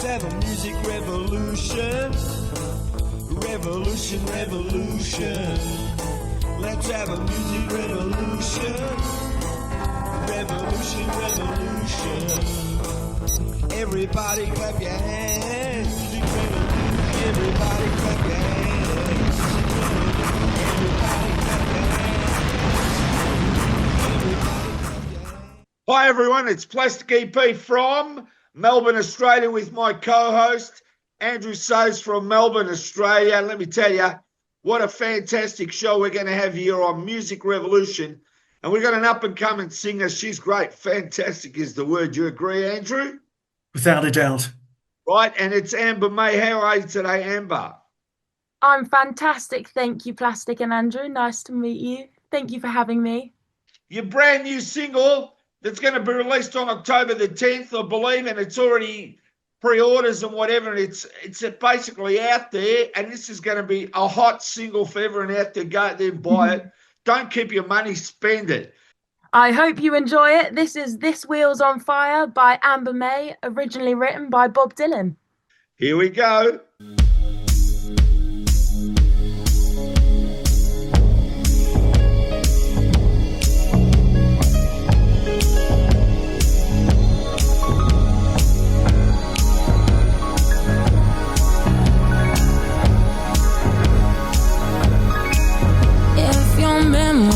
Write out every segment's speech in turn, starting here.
Let's have a music revolution. Revolution, revolution. Let's have a music revolution. Revolution, revolution. Everybody clap your hands. Music revolution. Everybody clap your hands. Everybody clap your hands. Hi everyone, it's Plastic EP from Melbourne, Australia, with my co-host Andrew Soos from Melbourne, Australia. Let me tell you, what a fantastic show we're going to have here on Music Revolution. And we've got an up-and-coming singer. She's great. Fantastic is the word. You agree, Andrew? Without a doubt. Right, and it's Amber May. How are you today, Amber? I'm fantastic. Thank you, Plastic and Andrew. Nice to meet you. Thank you for having me. Your brand new single that's going to be released on October the 10th, I believe, and it's already pre-orders and whatever, and it's basically out there, and this is going to be a hot single for everyone out there. Go out there and buy it. Don't keep your money, spend it. I hope you enjoy it. This is This Wheel's on Fire by Amber May, originally written by Bob Dylan. Here we go.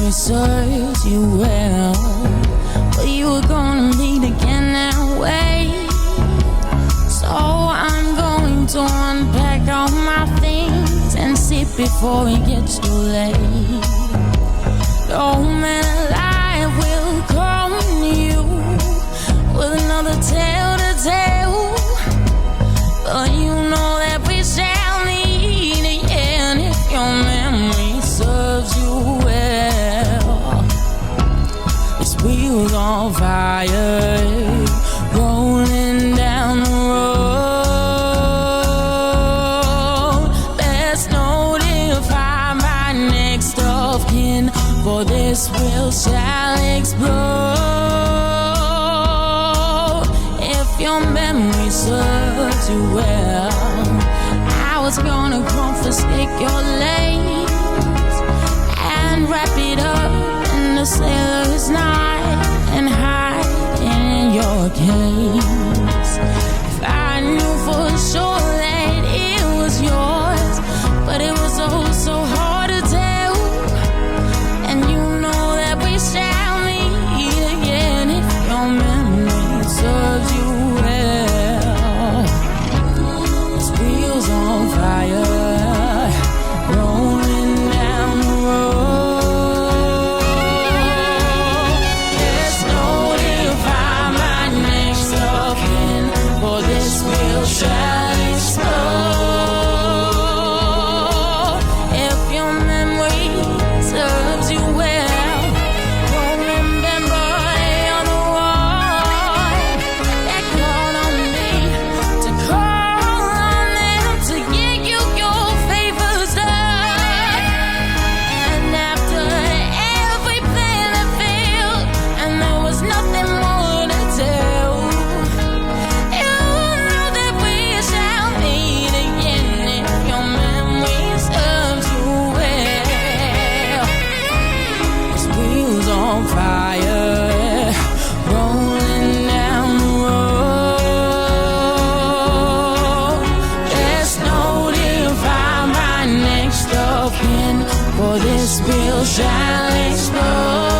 Serves you well, but you were gonna meet again that way. So I'm going to unpack all my things and sit before it gets too late. No man alive will come to you with another tale to tell, but you know that we shall meet again if your memory serves you well. Wheels on fire, rolling down the road. Let's notify my next of kin, for this wheel shall explode. If your memory serves you well, I was gonna confiscate your lace and wrap it up in the sailor's knife and hide in your case. If I knew for sure that it was yours, but it was oh so hard to tell. And you know that we shall meet again if your memory serves you well. This wheel's on fire, rolling down the road. Shall explode. If your memory serves you well, don't remember you're the one that called on me to call on them to get you your favors done. And after every plan that failed and there was nothing more to tell, fire, rolling down the road. Let's notify my next of kin, for this wheel shall explode.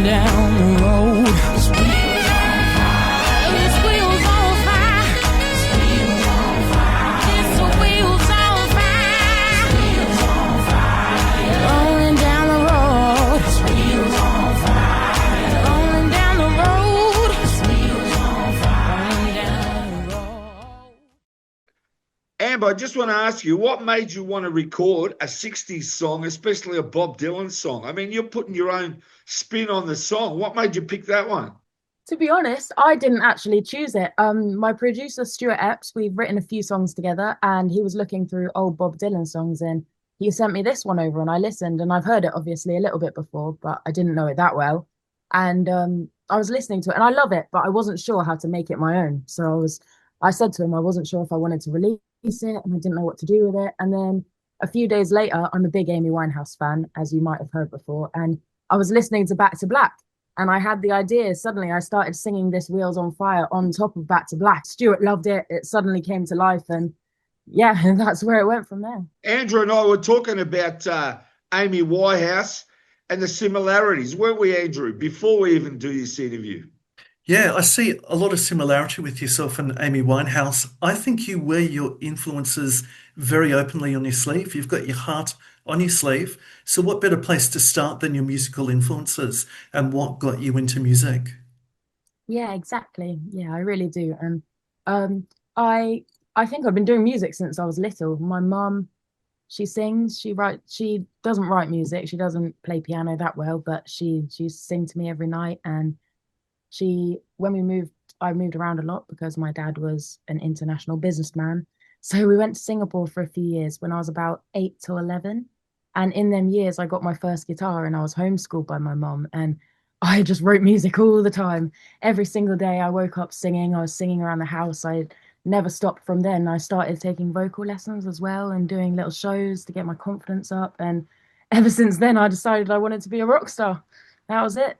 Down the road, Amber, I just want to ask you, what made you want to record a 60s song, especially a Bob Dylan song? I mean, you're putting your own spin on the song. What made you pick that one? To be honest, I didn't actually choose it. My producer Stuart Epps, we've written a few songs together, and he was looking through old Bob Dylan songs, and he sent me this one over, and I listened, and I've heard it obviously a little bit before, but I didn't know it that well. And I was listening to it, and I love it, but I wasn't sure how to make it my own. So I said to him, I wasn't sure if I wanted to release it, and I didn't know what to do with it. And then a few days later, I'm a big Amy Winehouse fan, as you might have heard before, and I was listening to Back to Black. And I had the idea, suddenly I started singing this Wheels on Fire on top of Back to Black. Stuart loved it. It suddenly came to life. And yeah, and that's where it went from there. Andrew and I were talking about Amy Winehouse and the similarities, weren't we, Andrew, before we even do this interview? Yeah, I see a lot of similarity with yourself and Amy Winehouse. I think you wear your influences very openly on your sleeve. You've got your heart on your sleeve. So what better place to start than your musical influences and what got you into music? Yeah, exactly. Yeah, I really do. And um, I think I've been doing music since I was little. My mum, she sings, she doesn't write music, she doesn't play piano that well, but she used to sing to me every night. And when we moved, I moved around a lot because my dad was an international businessman. So we went to Singapore for a few years when I was about 8 to 11. And in them years, I got my first guitar and I was homeschooled by my mom. And I just wrote music all the time. Every single day I woke up singing. I was singing around the house. I never stopped from then. I started taking vocal lessons as well and doing little shows to get my confidence up. And ever since then, I decided I wanted to be a rock star. That was it.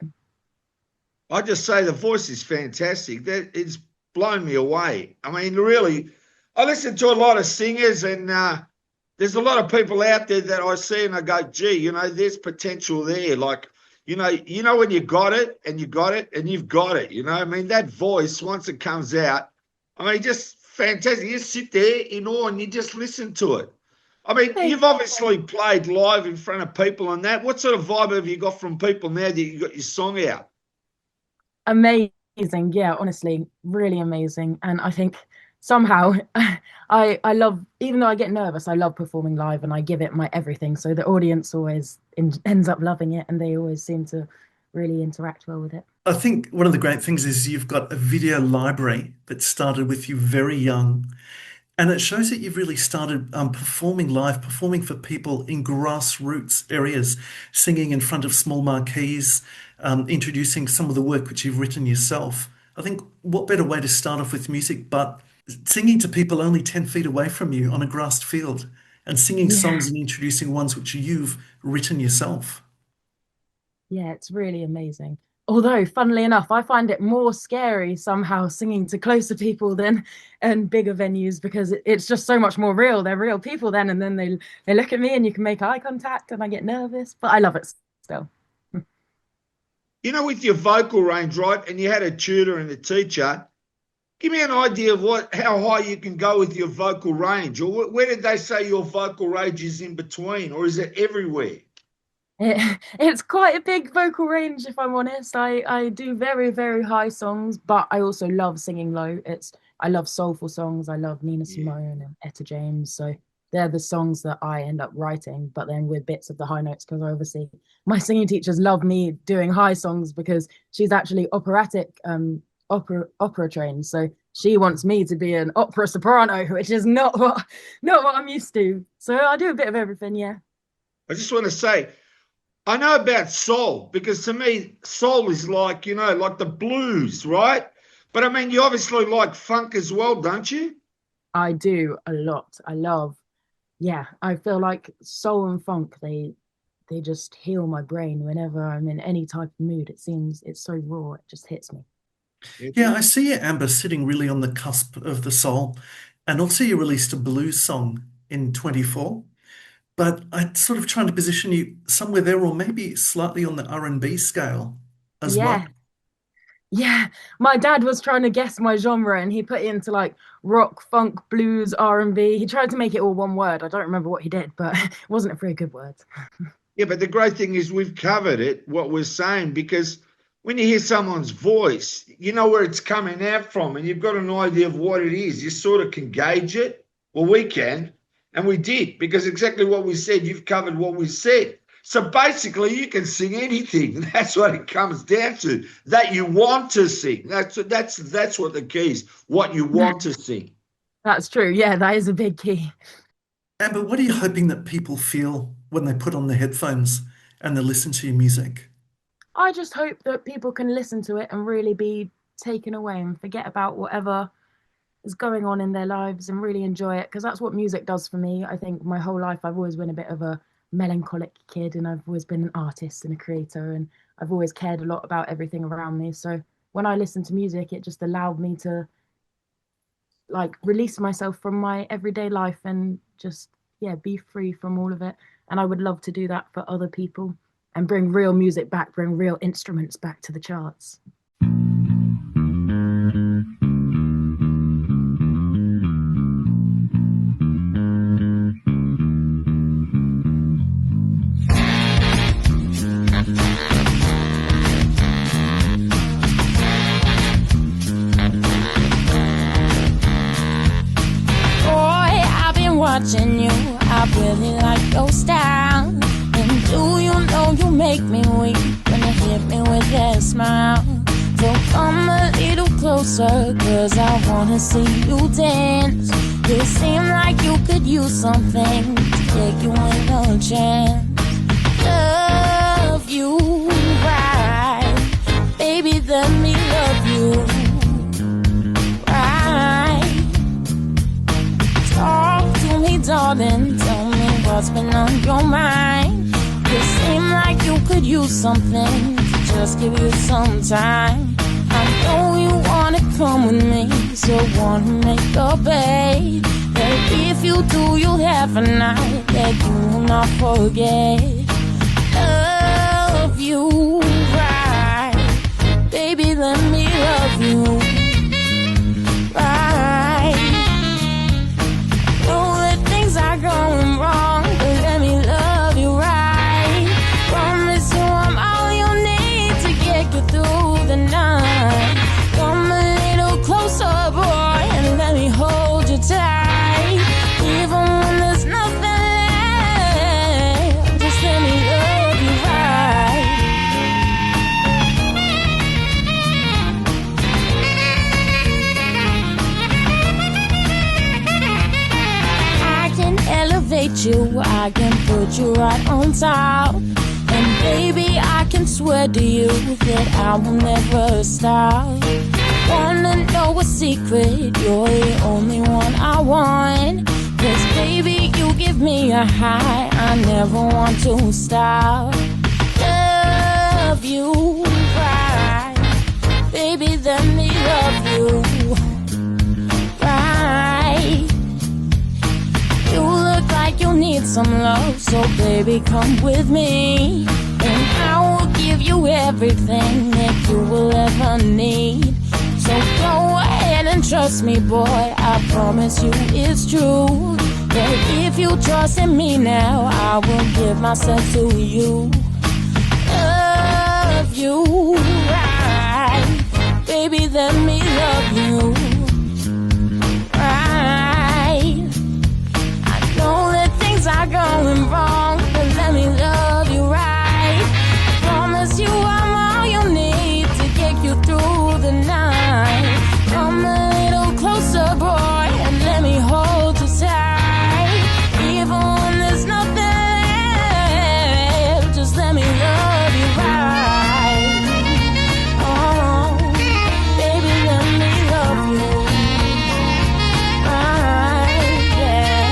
I just say the voice is fantastic. That it's blown me away. I mean, really, I listen to a lot of singers, and there's a lot of people out there that I see, and I go, "Gee, there's potential there." Like, when you got it, and you got it, and you've got it. I mean, that voice once it comes out, I mean, just fantastic. You just sit there in awe, and you just listen to it. I mean, Thank you've obviously played live in front of people and that. What sort of vibe have you got from people now that you got your song out? Amazing. Yeah, honestly, really amazing. And I think somehow I love, even though I get nervous, I love performing live and I give it my everything. So the audience always ends up loving it and they always seem to really interact well with it. I think one of the great things is you've got a video library that started with you very young. And it shows that you've really started performing live, performing for people in grassroots areas, singing in front of small marquees, introducing some of the work which you've written yourself. I think what better way to start off with music but singing to people only 10 feet away from you on a grassed field and singing Yeah. songs and introducing ones which you've written yourself. Yeah, it's really amazing. Although, funnily enough, I find it more scary somehow singing to closer people than and bigger venues because it's just so much more real. They're real people then, and then they look at me and you can make eye contact, and I get nervous, but I love it still. With your vocal range, right, and you had a tutor and a teacher, give me an idea of how high you can go with your vocal range, or where did they say your vocal range is in between, or is it everywhere? It's quite a big vocal range, if I'm honest. I do very, very high songs, but I also love singing low. I love soulful songs. I love Nina Yeah. Simone and Etta James. So they're the songs that I end up writing, but then with bits of the high notes, because obviously my singing teachers love me doing high songs because she's actually opera trained. So she wants me to be an opera soprano, which is not what I'm used to. So I do a bit of everything, yeah. I just want to say, I know about soul because to me, soul is like the blues, right? But I mean, you obviously like funk as well, don't you? I do a lot. Yeah, I feel like soul and funk, they just heal my brain whenever I'm in any type of mood. It seems it's so raw, it just hits me. Yeah, I see you, Amber, sitting really on the cusp of the soul. And also you released a blues song in 24. But I'm sort of trying to position you somewhere there or maybe slightly on the R&B scale as well. Yeah, yeah. My dad was trying to guess my genre and he put it into like rock, funk, blues, R&B. He tried to make it all one word. I don't remember what he did, but it wasn't a very good word. Yeah, but the great thing is we've covered it, what we're saying, because when you hear someone's voice, you know where it's coming out from and you've got an idea of what it is. You sort of can gauge it, Well, we can, and we did, because exactly what we said, you've covered what we said. So basically, you can sing anything. That's what it comes down to, that you want to sing. That's what the key is, what you want to sing. That's true. Yeah, that is a big key. Amber, what are you hoping that people feel when they put on their headphones and they listen to your music? I just hope that people can listen to it and really be taken away and forget about whatever is going on in their lives and really enjoy it, because that's what music does for me. I think my whole life I've always been a bit of a melancholic kid, and I've always been an artist and a creator, and I've always cared a lot about everything around me. So when I listen to music, it just allowed me to like release myself from my everyday life and just be free from all of it. And I would love to do that for other people and bring real music back, bring real instruments back to the charts. Watching you, I really like your style. And do you know you make me weak when you hit me with that smile? So come a little closer, cause I wanna see you dance. You seem like you could use something to take you in a chance. Love you right, baby, let me love you right. Talk to me, darling, tell me what's been on your mind. You seem like you could use something to just give you some time. I know you wanna come with me, so wanna make a bet. That if you do, you'll have a night that you will not forget. Love you right, baby, let me love you right. Know that things are going wrong, but let me love you right. Promise you I'm all you need to get you through the night. Come a little closer, boy, and let me hold you tight. Even when there's nothing left, just let me love you right. I can elevate you, I can put you right on top. And baby, I can swear to you that I will never stop. Wanna know a secret? You're the only one I want. 'Cause baby, you give me a high I never want to stop. Love you right, baby, let me love you right. You look like you need some love, so baby, come with me. And I will give you everything that you will ever need. So go ahead and trust me, boy, I promise you it's true. That if you trust in me now, I will give myself to you. Love you right, baby, let me love you right. I know that things are going wrong, but let me love you right. I promise you I'm all you need to get you through the night. Come a little closer, boy, and let me hold you tight. Even when there's nothing left, just let me love you right. Oh, baby, let me love you right, yeah.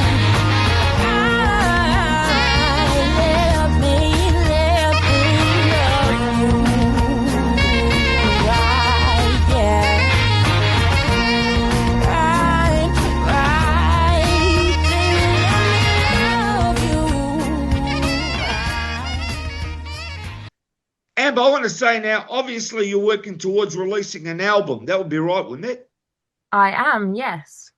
Let me love you right, yeah. Right, baby, let me love you right. Amber, I want to say now, obviously you're working towards releasing an album. That would be right, wouldn't it? I am, yes.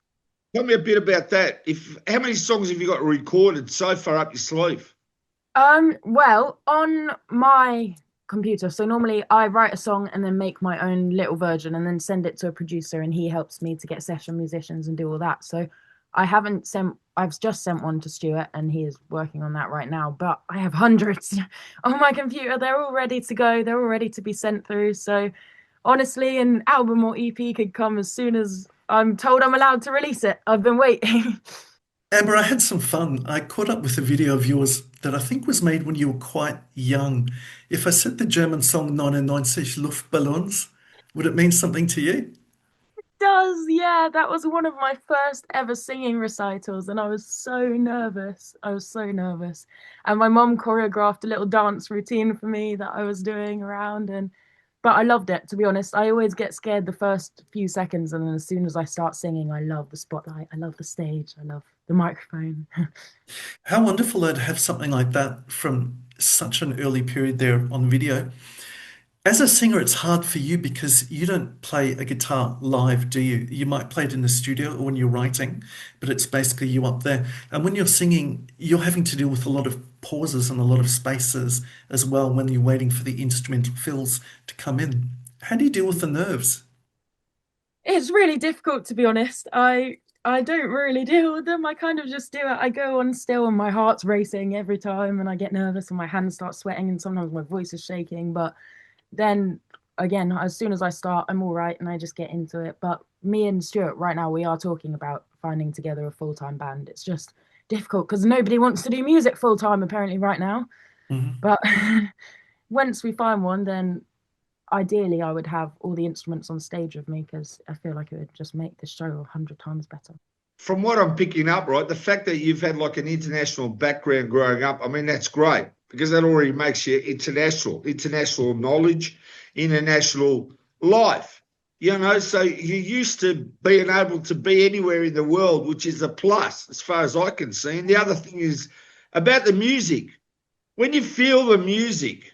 Tell me a bit about that. How many songs have you got recorded so far up your sleeve? Well, on my computer, so normally I write a song and then make my own little version and then send it to a producer, and he helps me to get session musicians and do all that. So I haven't sent. I've just sent one to Stuart, and he is working on that right now. But I have hundreds on my computer. They're all ready to go. They're all ready to be sent through. So honestly, an album or EP could come as soon as I'm told I'm allowed to release it. I've been waiting. Amber, I had some fun. I caught up with a video of yours that I think was made when you were quite young. If I said the German song 99 Luftballons, would it mean something to you? Does, yeah, that was one of my first ever singing recitals, and I was so nervous. I was so nervous. And my mom choreographed a little dance routine for me that I was doing around, and but I loved it, to be honest. I always get scared the first few seconds, and then as soon as I start singing, I love the spotlight, I love the stage, I love the microphone. How wonderful though to have something like that from such an early period there on video. As a singer, it's hard for you because you don't play a guitar live, do you? You might play it in the studio or when you're writing, but it's basically you up there. And when you're singing, you're having to deal with a lot of pauses and a lot of spaces as well when you're waiting for the instrumental fills to come in. How do you deal with the nerves? It's really difficult, to be honest. I don't really deal with them. I kind of just do it. I go on still and my heart's racing every time and I get nervous and my hands start sweating and sometimes my voice is shaking. But then again, as soon as I start, I'm all right and I just get into it. But me and Stuart right now, we are talking about finding together a full-time band. It's just difficult because nobody wants to do music full-time apparently right now. Mhm. But once we find one, then ideally I would have all the instruments on stage with me because I feel like it would just make the show 100 times better. From what I'm picking up, right, the fact that you've had like an international background growing up, I mean, that's great because that already makes you international knowledge, international life. You know, so you're used to being able to be anywhere in the world, which is a plus as far as I can see. And the other thing is about the music. When you feel the music,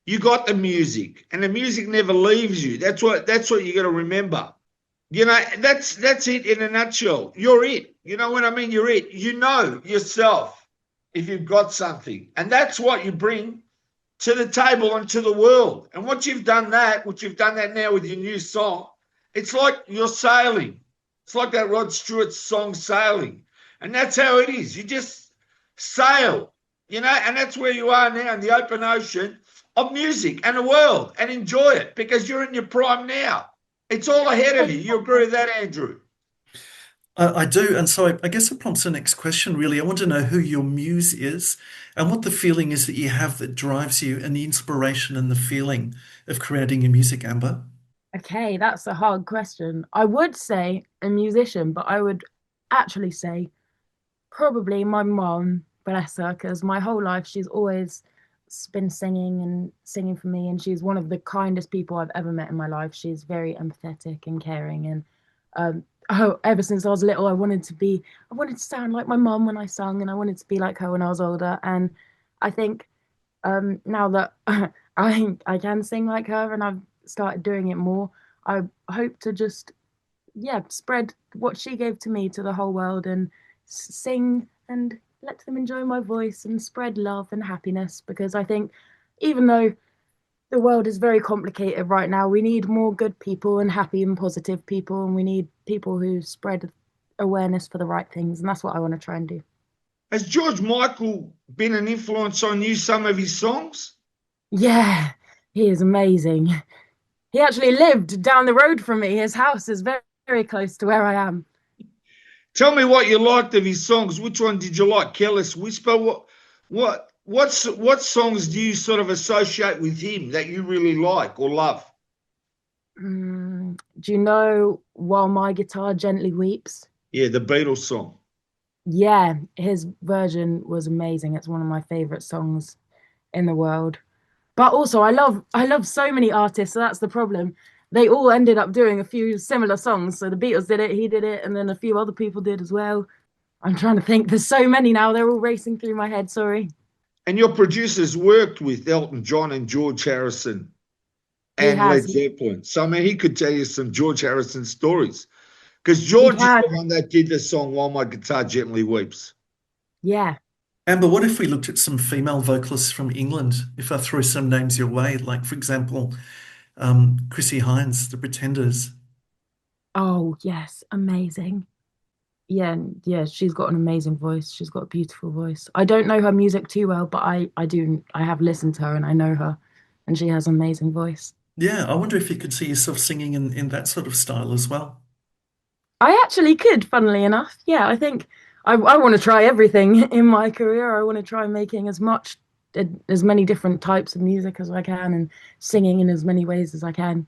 you got the music, and the music never leaves you. That's what you got to remember. You know, that's it in a nutshell. You're it. You know what I mean? You're it. You know yourself if you've got something. And that's what you bring to the table and to the world. And what you've done that now with your new song, it's like you're sailing. It's like that Rod Stewart song, Sailing. And that's how it is. You just sail, you know, and that's where you are now in the open ocean of music and the world, and enjoy it because you're in your prime now. It's all ahead of you. You agree with that, Andrew? I do. And so I guess it prompts the next question, really. I want to know who your muse is and what the feeling is that you have that drives you and the inspiration and the feeling of creating your music, Amber. Okay, that's a hard question. I would say a musician, but I would actually say probably my mom, bless her, because my whole life she's always been singing and singing for me, and she's one of the kindest people I've ever met in my life. She's very empathetic and caring, and ever since I was little, I wanted to sound like my mom when I sung, and I wanted to be like her when I was older. And I think now that I can sing like her, and I've started doing it more, I hope to just spread what she gave to me to the whole world and sing and let them enjoy my voice and spread love and happiness because I think even though the world is very complicated right now, we need more good people and happy and positive people, and we need people who spread awareness for the right things, and that's what I want to try and do. Has George Michael been an influence on you, some of his songs? Yeah, he is amazing. He actually lived down the road from me. His house is very, very close to where I am. Tell me what you liked of his songs. Which one did you like? Careless Whisper? What songs do you sort of associate with him that you really like or love? Do you know While My Guitar Gently Weeps? Yeah, the Beatles song. Yeah, his version was amazing. It's one of my favorite songs in the world. But also I love so many artists, so that's the problem. They all ended up doing a few similar songs. So the Beatles did it, he did it, and then a few other people did as well. I'm trying to think. There's so many now. They're all racing through my head. Sorry. And your producers worked with Elton John and George Harrison He and Led has. Zeppelin. So, I mean, he could tell you some George Harrison stories because He George is has. the one that did the song While My Guitar Gently Weeps. Yeah. Amber, what if we looked at some female vocalists from England? If I throw some names your way, like, for example, Chrissy Hines, The Pretenders. Oh, yes. Amazing. yeah, she's got an amazing voice. She's got a beautiful voice. I don't know her music too well, but I have listened to her and I know her, and she has an amazing voice. Yeah, I wonder if you could see yourself singing in that sort of style as well. I actually could, funnily enough. Yeah, I think I want to try everything in my career. I want to try making as many different types of music as I can and singing in as many ways as I can.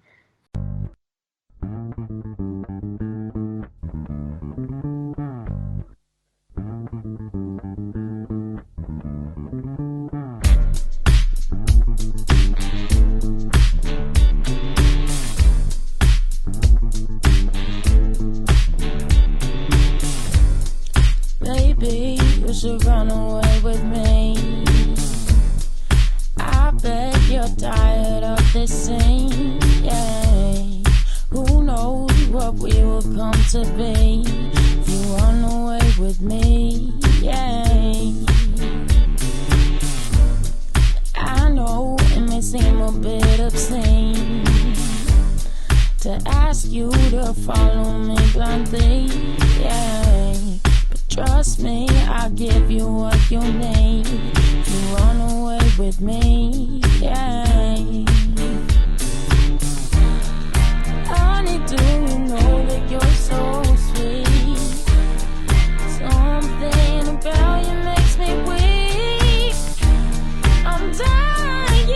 Baby, you should run away with me. I bet you're tired of this scene, yeah. Who knows what we will come to be if you run away with me, yeah. I know it may seem a bit obscene to ask you to follow me blindly, yeah. Trust me, I'll give you what you need. You run away with me, yeah. Honey, do you know that you're so sweet? Something about you makes me weak. I'm dying,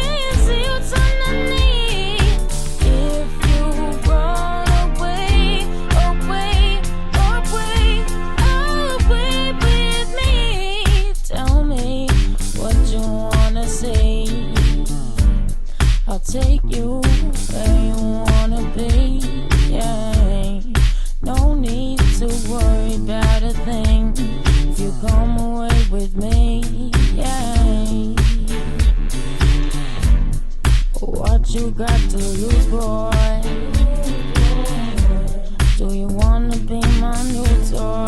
see what's underneath. If you run away, away, away, away with me, tell me what you wanna see. I'll take you where you wanna be, yeah. No need to worry about a thing if you come away with me, yeah. What you got to lose, boy? Do you wanna be my new toy?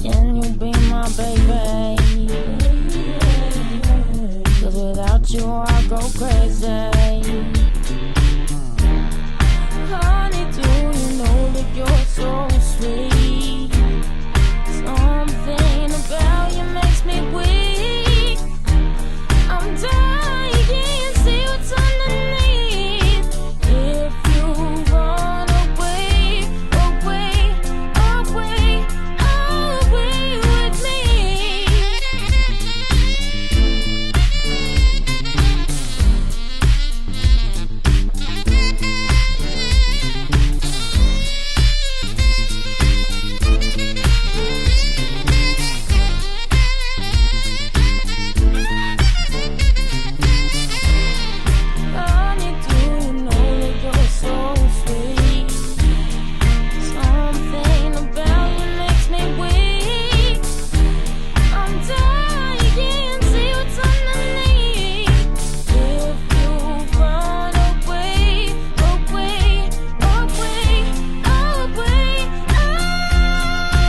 Can you be my baby? 'Cause without you I go crazy. Honey, do you know that you're so sweet? Something about you makes me weak. I'm dying, see what's underneath. If you run away, away, away, away with me. Honey, do you know that you're so sweet? Something about you makes me weak. I'm dying, see what's underneath. If you run away, away, away, away,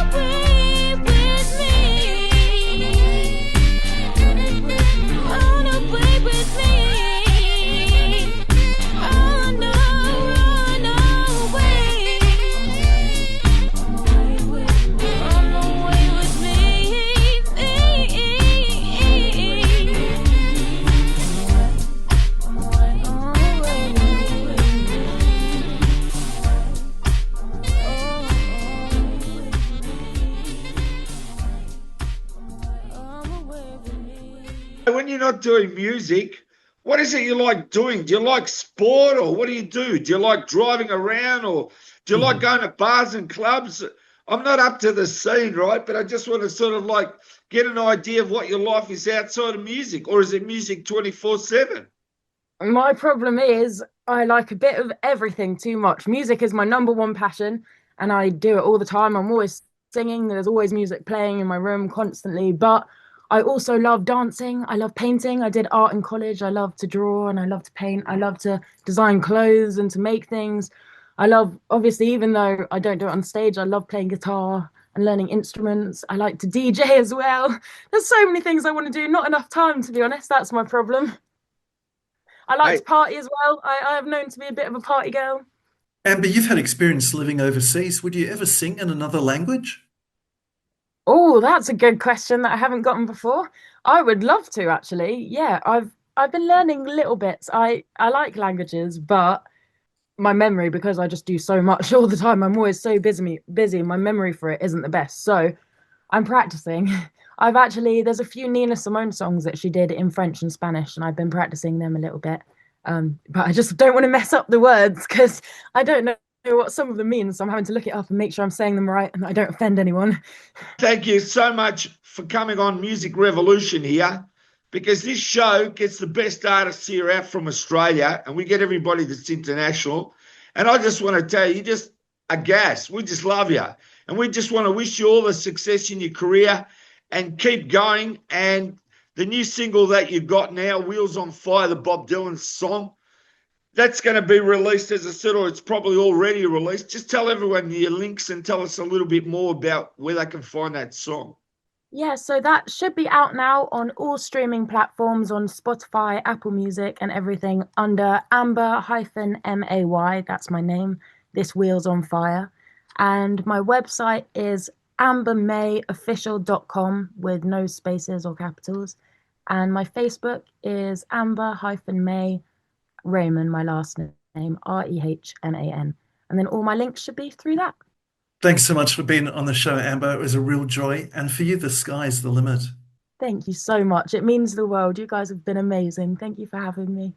away with me. Run away with me. Oh no, run away. Run away with When you're not doing music, what is it you like doing? Do you like sport, or what do you do? Do you like driving around, or do you like going to bars and clubs? I'm not up to the scene, right? But I just want to sort of like get an idea of what your life is outside of music, or is it music 24/7? My problem is I like a bit of everything too much. Music is my number one passion, and I do it all the time. I'm always singing. There's always music playing in my room constantly. But I also love dancing. I love painting. I did art in college. I love to draw and I love to paint. I love to design clothes and to make things. I love, obviously, even though I don't do it on stage, I love playing guitar and learning instruments. I like to DJ as well. There's so many things I want to do. Not enough time, to be honest. That's my problem. I like Hey, to party as well. I have known to be a bit of a party girl. Amber, you've had experience living overseas. Would you ever sing in another language? Oh, that's a good question that I haven't gotten before. I would love to actually. Yeah, I've been learning little bits. I like languages, but my memory, because I just do so much all the time, I'm always so busy, my memory for it isn't the best. So I'm practicing. There's a few Nina Simone songs that she did in French and Spanish, and I've been practicing them a little bit. But I just don't want to mess up the words because I don't know what some of them mean. So I'm having to look it up and make sure I'm saying them right and I don't offend anyone. Thank you so much for coming on Music Revolution here, because this show gets the best artists here out from Australia and we get everybody that's international. And I just want to tell you, you just a gas. We just love you. And we just want to wish you all the success in your career and keep going. And the new single that you've got now, Wheels on Fire, the Bob Dylan song, that's going to be released, as I said, or it's probably already released. Just tell everyone your links and tell us a little bit more about where they can find that song. Yeah, so that should be out now on all streaming platforms on Spotify, Apple Music, and everything under Amber-May. That's my name. This Wheels on Fire. And my website is ambermayofficial.com with no spaces or capitals. And my Facebook is Amber-May Raymond, my last name, Rehman. And then all my links should be through that. Thanks so much for being on the show, Amber. It was a real joy. And for you, the sky's the limit. Thank you so much. It means the world. You guys have been amazing. Thank you for having me.